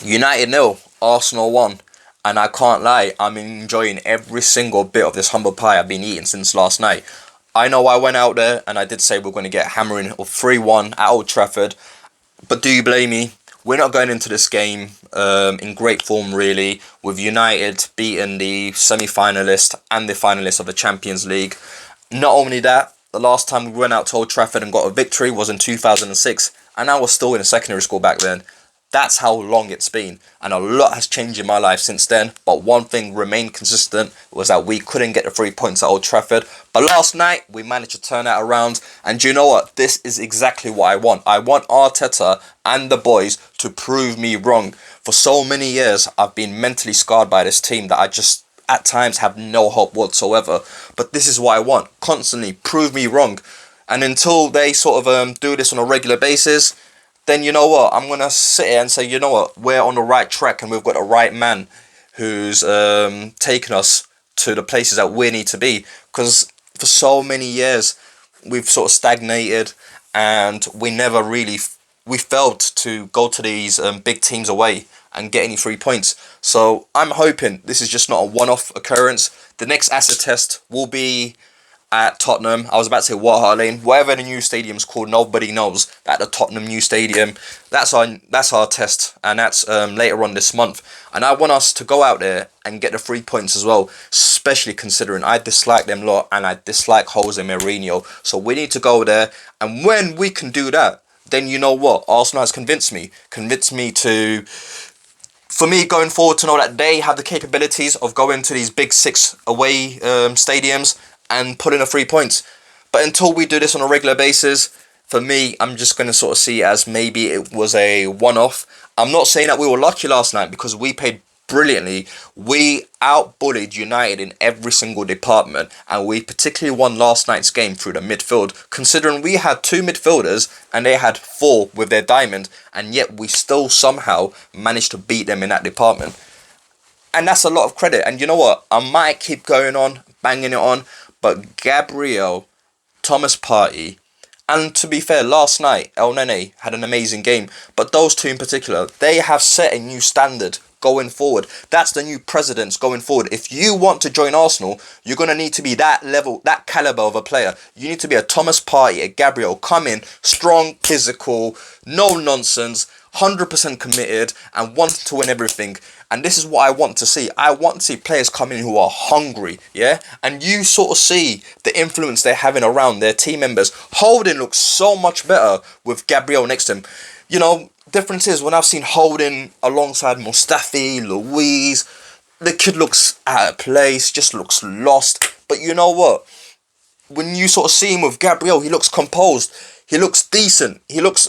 United nil, Arsenal 1. And I can't lie, I'm enjoying every single bit of this humble pie I've been eating since last night. I know I went out there and I did say we're going to get hammering of 3-1 at Old Trafford. But do you blame me? We're not going into this game in great form, really, with United beating the semi-finalist and the finalist of the Champions League. Not only that, the last time we went out to Old Trafford and got a victory was in 2006, and I was still in a secondary school back then. That's how long it's been, and a lot has changed in my life since then. But one thing remained consistent was that we couldn't get the 3 points at Old Trafford. But last night we managed to turn that around, and do you know what? This is exactly what I want. I want Arteta and the boys to prove me wrong. For so many years, I've been mentally scarred by this team that I just at times have no hope whatsoever. But this is what I want. Constantly prove me wrong, and until they sort of do this on a regular basis, then you know what, I'm going to sit here and say, you know what, we're on the right track and we've got the right man who's taken us to the places that we need to be. Because for so many years, we've sort of stagnated and we failed to go to these big teams away and get any 3 points. So I'm hoping this is just not a one-off occurrence. The next acid test will be at Tottenham. I was about to say White Hart Lane, whatever the new stadium's called, nobody knows. At the Tottenham new stadium, that's our test, and that's later on this month. And I want us to go out there and get the 3 points as well, especially considering I dislike them lot and I dislike Jose Mourinho. So we need to go there, and when we can do that, then you know what, Arsenal has convinced me to. For me, going forward, to know that they have the capabilities of going to these big six away stadiums and pulling the 3 points. But until we do this on a regular basis, for me, I'm just going to sort of see it as maybe it was a one-off. I'm not saying that we were lucky last night because we played brilliantly. We out-bullied United in every single department, and we particularly won last night's game through the midfield, considering we had two midfielders and they had four with their diamond, and yet we still somehow managed to beat them in that department. And that's a lot of credit. And you know what? I might keep going on, banging it on, but Gabriel, Thomas Partey, and to be fair, last night, El Nene had an amazing game. But those two in particular, they have set a new standard going forward. That's the new precedence going forward. If you want to join Arsenal, you're going to need to be that level, that caliber of a player. You need to be a Thomas Partey, a Gabriel, come in, strong, physical, no nonsense, 100% committed, and wanting to win everything. And this is what I want to see. I want to see players come in who are hungry, yeah? And you sort of see the influence they're having around their team members. Holding looks so much better with Gabriel next to him. You know, difference is when I've seen Holding alongside Mustafi, Louise, the kid looks out of place, just looks lost. But you know what? When you sort of see him with Gabriel, he looks composed. He looks decent. He looks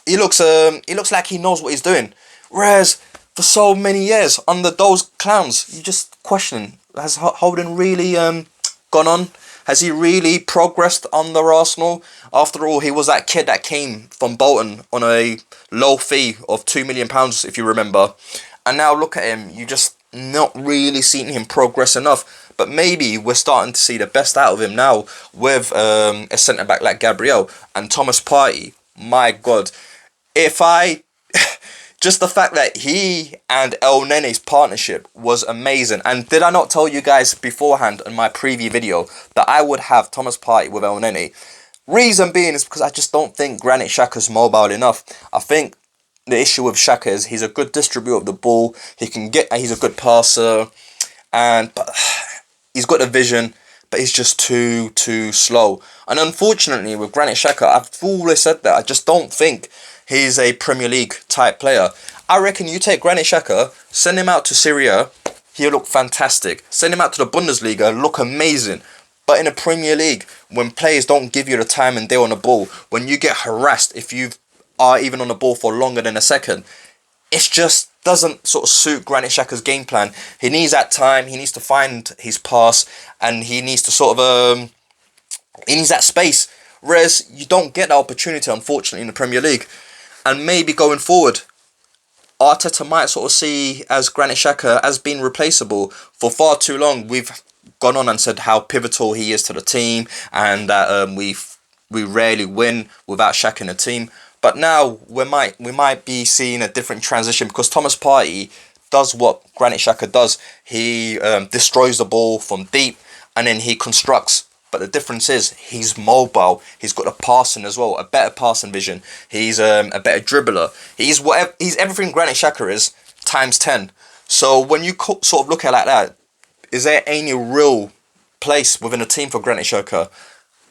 he looks like he knows what he's doing. Whereas for so many years under those clowns, you just question, has Holden really gone on? Has he really progressed under Arsenal? After all, he was that kid that came from Bolton on a low fee of £2 million, if you remember. And now look at him, you just not really seen him progress enough. But maybe we're starting to see the best out of him now with a centre-back like Gabriel and Thomas Partey. My God. Just the fact that he and El Nene's partnership was amazing. And did I not tell you guys beforehand in my preview video that I would have Thomas Partey with El Nene? Reason being is because I just don't think Granit Xhaka's mobile enough. I think the issue with Xhaka is he's a good distributor of the ball. He's a good passer, but he's got the vision, but he's just too slow. And unfortunately, with Granit Xhaka, I've always said that I just don't think he's a Premier League type player. I reckon you take Granit Xhaka, send him out to Syria, he'll look fantastic. Send him out to the Bundesliga, look amazing. But in the Premier League, when players don't give you the time and day on the ball, when you get harassed if you are even on the ball for longer than a second, it just doesn't sort of suit Granit Xhaka's game plan. He needs that time, he needs to find his pass, and he needs to sort of he needs that space. Whereas you don't get that opportunity, unfortunately, in the Premier League. And maybe going forward, Arteta might sort of see as Granit Xhaka as being replaceable. For far too long, we've gone on and said how pivotal he is to the team, and that we rarely win without Xhaka in the team. But now we might be seeing a different transition because Thomas Partey does what Granit Xhaka does. He destroys the ball from deep and then he constructs. But the difference is he's mobile. He's got a passing as well, a better passing vision. He's a better dribbler. He's everything Granit Xhaka is times 10. So when you sort of look at it like that, is there any real place within a team for Granit Xhaka?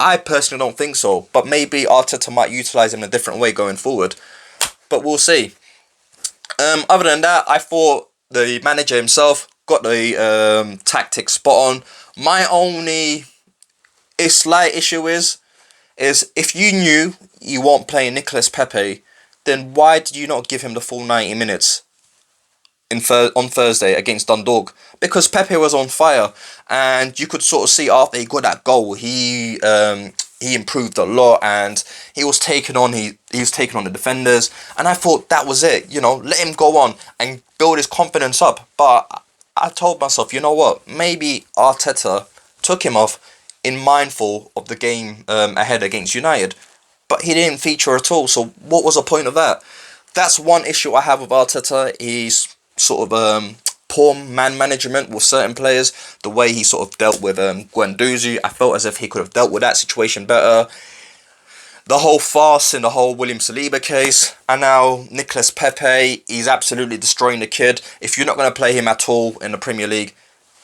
I personally don't think so, but maybe Arteta might utilise him in a different way going forward. But we'll see. Other than that, I thought the manager himself got the tactics spot on. My only slight issue is if you knew you weren't playing Nicolas Pepe, then why did you not give him the full 90 minutes on Thursday against Dundalk? Because Pepe was on fire, and you could sort of see after he got that goal, he improved a lot, and he was taking on the defenders, and I thought that was it. Let him go on and build his confidence up. But I told myself, you know what? Maybe Arteta took him off in mindful of the game ahead against United, but he didn't feature at all. So what was the point of that? That's one issue I have with Arteta. He's sort of poor man management with certain players. The way he sort of dealt with Guendouzi, I felt as if he could have dealt with that situation better. The whole farce in the whole William Saliba case, and now Nicolas Pepe, he's absolutely destroying the kid. If you're not going to play him at all in the Premier League,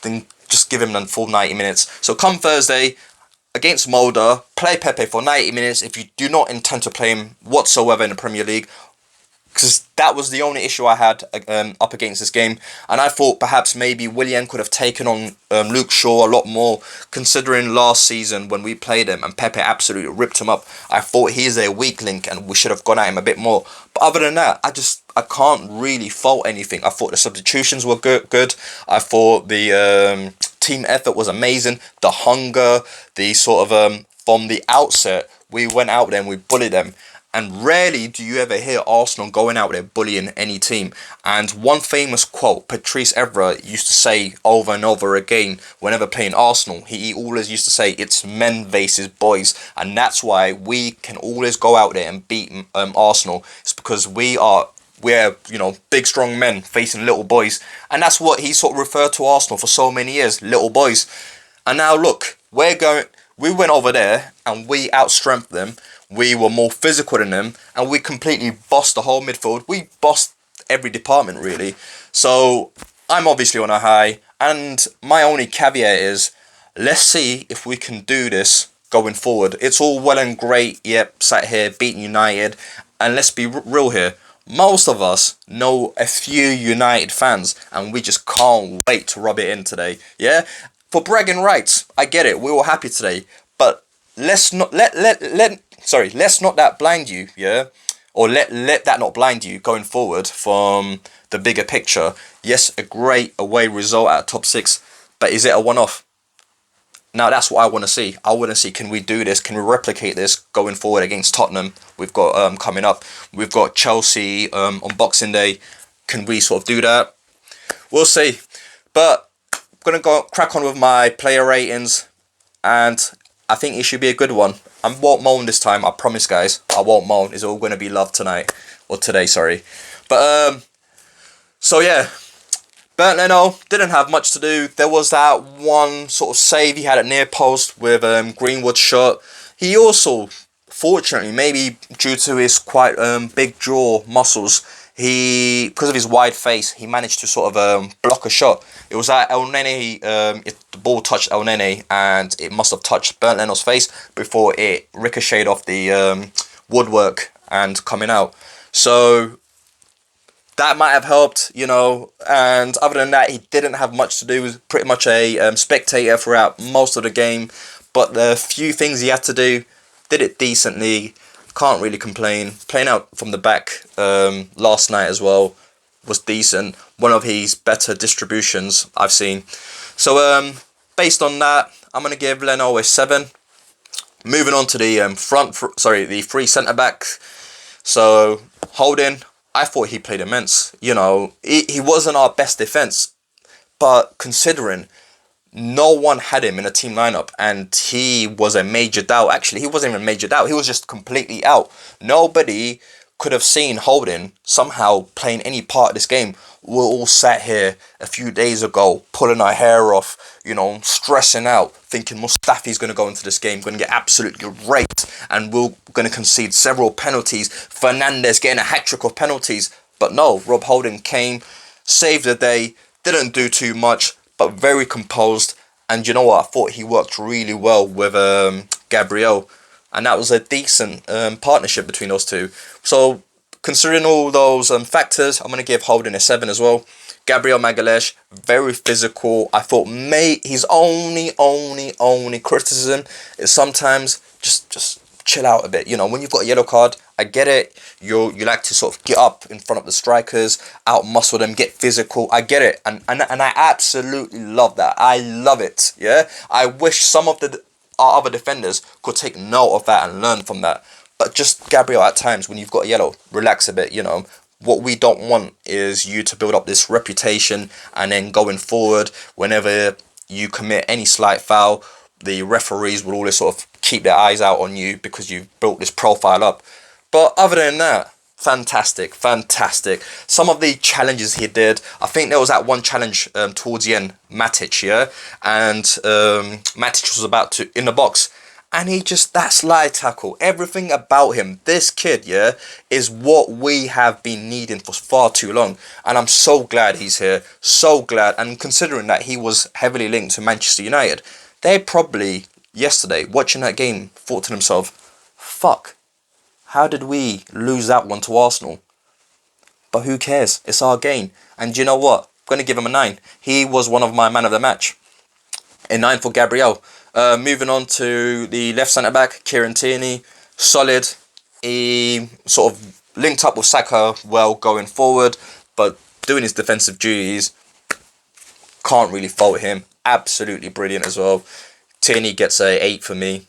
then just give him the full 90 minutes. So come Thursday against Molde, play Pepe for 90 minutes if you do not intend to play him whatsoever in the Premier League. Because that was the only issue I had up against this game. And I thought perhaps maybe Willian could have taken on Luke Shaw a lot more, considering last season when we played him and Pepe absolutely ripped him up. I thought he's a weak link and we should have gone at him a bit more. But other than that, I can't really fault anything. I thought the substitutions were good. I thought the team effort was amazing. The hunger, the sort of from the outset, we went out there and we bullied them. And rarely do you ever hear Arsenal going out there bullying any team. And one famous quote Patrice Evra used to say over and over again whenever playing Arsenal, he always used to say, it's men versus boys. And that's why we can always go out there and beat Arsenal. It's because we're big strong men facing little boys. And that's what he sort of referred to Arsenal for so many years, little boys. And now look, we went over there and we outstrengthened them. We were more physical than them, and we completely bossed the whole midfield. We bossed every department, really. So I'm obviously on a high, and my only caveat is, let's see if we can do this going forward. It's all well and great, sat here beating United, and let's be real here. Most of us know a few United fans, and we just can't wait to rub it in today. Yeah, for bragging rights, I get it. We were happy today, but let's not let's not that blind you, yeah? Or let that not blind you going forward from the bigger picture. Yes, a great away result at top 6, but is it a one-off? Now that's what I want to see. I want to see, can we do this? Can we replicate this going forward against Tottenham? We've got coming up. We've got Chelsea on Boxing Day. Can we sort of do that? We'll see. But I'm going to crack on with my player ratings, and I think it should be a good one. I won't moan this time, I promise, guys. I won't moan. It's all going to be love tonight. Or today, sorry. But, so yeah. Bernd Leno didn't have much to do. There was that one sort of save he had at near post with Greenwood's shot. He also, fortunately, maybe due to his quite big jaw muscles, because of his wide face, he managed to sort of block a shot. It was at El Nene, the ball touched El Nene, and it must have touched Bernd Leno's face before it ricocheted off the woodwork and coming out. So that might have helped, and other than that, he didn't have much to do. He was pretty much a spectator throughout most of the game, but the few things he had to do, did it decently. Can't really complain. Playing out from the back last night as well was decent. One of his better distributions I've seen. So based on that, I'm going to give Leno a 7. Moving on to the the three centre backs. So Holding, I thought he played immense. He wasn't our best defence, but considering no one had him in a team lineup, and he was a major doubt. Actually, he wasn't even a major doubt. He was just completely out. Nobody could have seen Holding somehow playing any part of this game. We're all sat here a few days ago, pulling our hair off, stressing out, thinking Mustafi's going to go into this game, going to get absolutely raped, and we're going to concede several penalties. Fernandes getting a hat-trick of penalties. But no, Rob Holding came, saved the day, didn't do too much, but very composed. And you know what? I thought he worked really well with Gabriel. And that was a decent partnership between those two. So, considering all those factors, I'm going to give Holding a 7 as well. Gabriel Magalhaes, very physical. I thought, mate, his only criticism is sometimes just chill out a bit. When you've got a yellow card, I get it. You like to sort of get up in front of the strikers, out-muscle them, get physical. I get it. And I absolutely love that. I love it, yeah? I wish some of our other defenders could take note of that and learn from that. But just Gabriel, at times, when you've got a yellow, relax a bit, What we don't want is you to build up this reputation, and then going forward, whenever you commit any slight foul, the referees will always sort of keep their eyes out on you because you've built this profile up. But other than that, fantastic. Some of the challenges he did, I think there was that one challenge towards the end, Matic, yeah? And Matic was about to, in the box, and he just, that slide tackle, everything about him, this kid, yeah, is what we have been needing for far too long. And I'm so glad he's here, so glad. And considering that he was heavily linked to Manchester United, they probably, yesterday, watching that game, thought to themselves, fuck, how did we lose that one to Arsenal? But who cares? It's our game. And you know what? I'm going to give him a 9. He was one of my man of the match. A 9 for Gabriel. Moving on to the left centre-back, Kieran Tierney. Solid. He sort of linked up with Saka well going forward, but doing his defensive duties, can't really fault him. Absolutely brilliant as well. Tierney gets a 8 for me.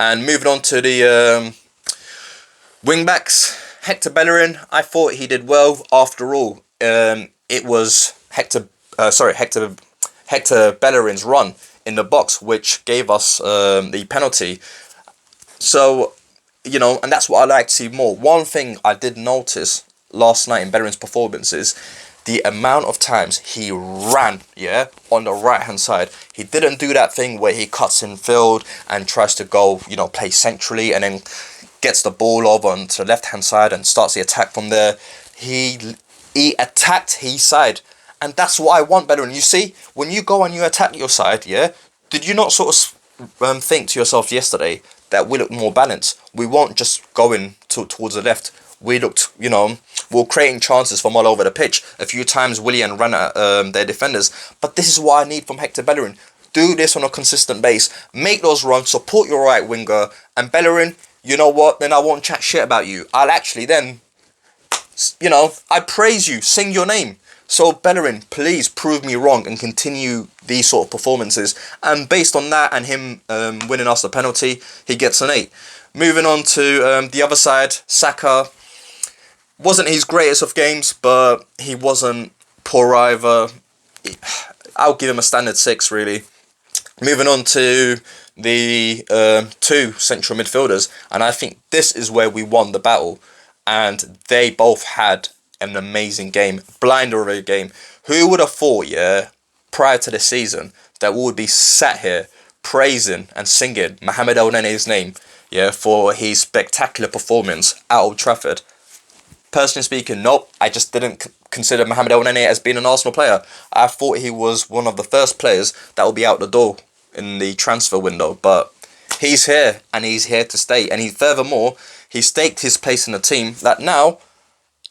And moving on to the wing-backs, Hector Bellerin, I thought he did well. After all, it was Hector Bellerin's run in the box which gave us the penalty. So, and that's what I like to see more. One thing I did notice last night in Bellerin's performance is the amount of times he ran, yeah, on the right-hand side. He didn't do that thing where he cuts in field and tries to go, play centrally and then gets the ball over onto the left-hand side and starts the attack from there. He attacked his side. And that's what I want better. And you see, when you go and you attack your side, yeah, did you not sort of think to yourself yesterday that we look more balanced? We weren't just going towards the left. We looked, we were creating chances from all over the pitch. A few times Willian ran at their defenders. But this is what I need from Hector Bellerin. Do this on a consistent base. Make those runs. Support your right winger. And Bellerin, you know what? Then I won't chat shit about you. I'll actually then, I praise you. Sing your name. So Bellerin, please prove me wrong and continue these sort of performances. And based on that and him winning us the penalty, he gets an 8. Moving on to the other side, Saka. Wasn't his greatest of games, but he wasn't poor either. I'll give him a standard 6, really. Moving on to the 2 central midfielders. And I think this is where we won the battle. And they both had an amazing game, blinder of a game. Who would have thought, yeah, prior to the season, that we would be sat here praising and singing Mohamed El Nene's name, yeah, for his spectacular performance at Old Trafford? Personally speaking, nope, I just didn't consider Mohamed El Nene as being an Arsenal player. I thought he was one of the first players that will be out the door in the transfer window, but he's here and he's here to stay. And furthermore, he staked his place in the team that now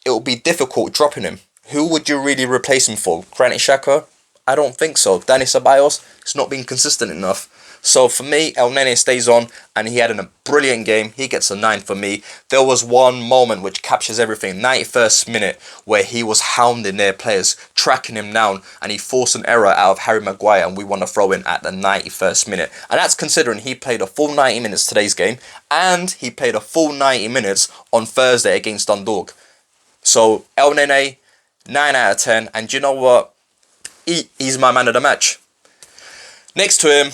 it will be difficult dropping him. Who would you really replace him for? Granit Xhaka? I don't think so. Dani Ceballos has not been consistent enough. So for me, El Nene stays on and he had a brilliant game. He gets a 9 for me. There was one moment which captures everything. 91st minute where he was hounding their players, tracking him down, and he forced an error out of Harry Maguire and we won a throw-in at the 91st minute. And that's considering he played a full 90 minutes today's game and he played a full 90 minutes on Thursday against Dundalk. So, El Nene, 9 out of 10. And you know what? He's my man of the match. Next to him,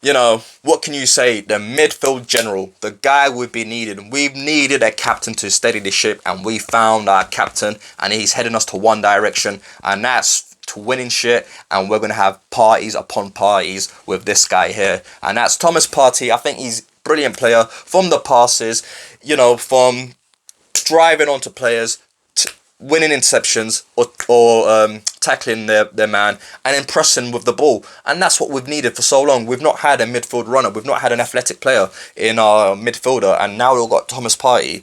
you know, what can you say? The midfield general, the guy we've been needing. We've needed a captain to steady the ship, and we found our captain, and he's heading us to one direction, and that's to winning shit. And we're gonna have parties upon parties with this guy here, and that's Thomas Partey. I think he's a brilliant player from the passes, you know, from driving onto players, winning interceptions, or tackling their man and impressing with the ball. And that's what we've needed for so long. We've not had a midfield runner. We've not had an athletic player in our midfielder, and now we've got Thomas Partey.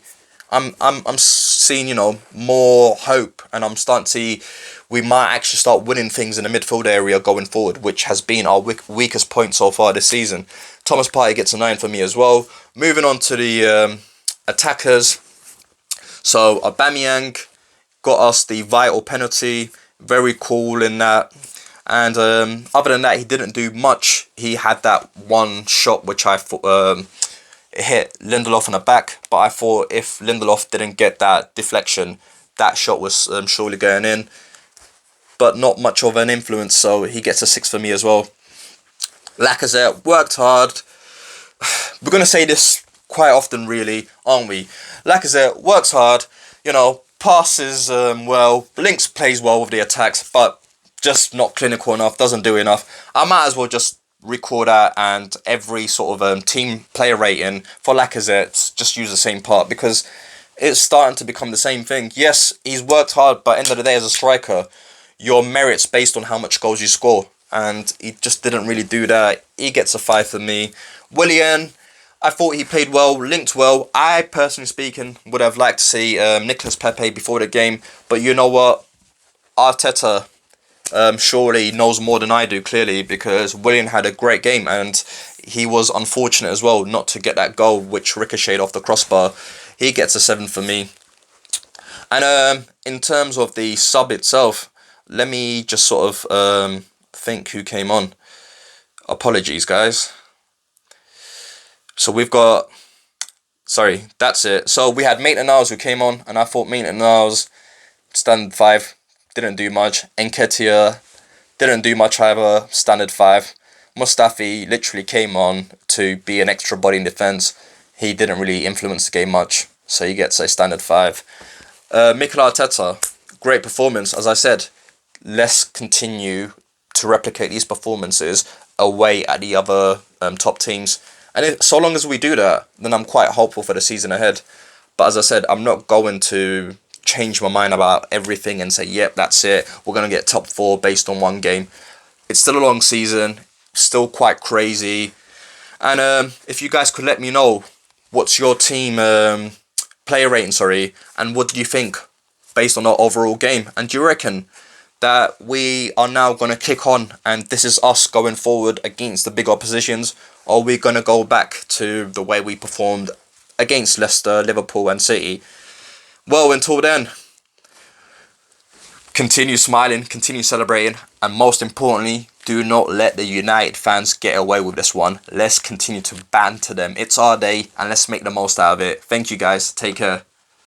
I'm seeing, you know, more hope, and I'm starting to see we might actually start winning things in the midfield area going forward, which has been our weakest point so far this season. Thomas Partey gets a 9 for me as well. Moving on to the attackers. So Aubameyang got us the vital penalty. Very cool in that. And other than that, he didn't do much. He had that one shot which I thought hit Lindelof in the back. But I thought if Lindelof didn't get that deflection, that shot was surely going in. But not much of an influence, so he gets a 6 for me as well. Lacazette worked hard. We're going to say this quite often, really, aren't we? Lacazette works hard, you know, passes well, links plays well with the attacks, but just not clinical enough, doesn't do enough. I might as well just record that, and every sort of team player rating for Lacazette, just use the same part, because it's starting to become the same thing. Yes, he's worked hard, but at the end of the day, as a striker, your merit's based on how much goals you score, and he just didn't really do that. He gets a 5 for me. Willian, I thought he played well, linked well. I, personally speaking, would have liked to see Nicolas Pepe before the game. But you know what? Arteta surely knows more than I do, clearly, because Willian had a great game, and he was unfortunate as well not to get that goal, which ricocheted off the crossbar. He gets a 7 for me. And in terms of the sub itself, let me just sort of think who came on. Apologies, guys. So we've got, sorry, that's it. So we had Maitland-Niles who came on, and I thought Maitland-Niles, standard 5, didn't do much. Nketiah didn't do much either, standard 5. Mustafi literally came on to be an extra body in defence. He didn't really influence the game much, so he gets a standard 5. Mikel Arteta, great performance. As I said, let's continue to replicate these performances away at the other top teams. And so long as we do that, then I'm quite hopeful for the season ahead. But as I said, I'm not going to change my mind about everything and say, yep, that's it. We're going to get top 4 based on one game. It's still a long season, still quite crazy. And if you guys could let me know, what's your team player rating, and what do you think based on our overall game? And do you reckon that we are now going to kick on and this is us going forward against the big oppositions, or are we going to go back to the way we performed against Leicester, Liverpool and City? Well, until then, continue smiling, continue celebrating, and most importantly, do not let the United fans get away with this one. Let's continue to banter them. It's our day, and let's make the most out of it. Thank you guys. Take care.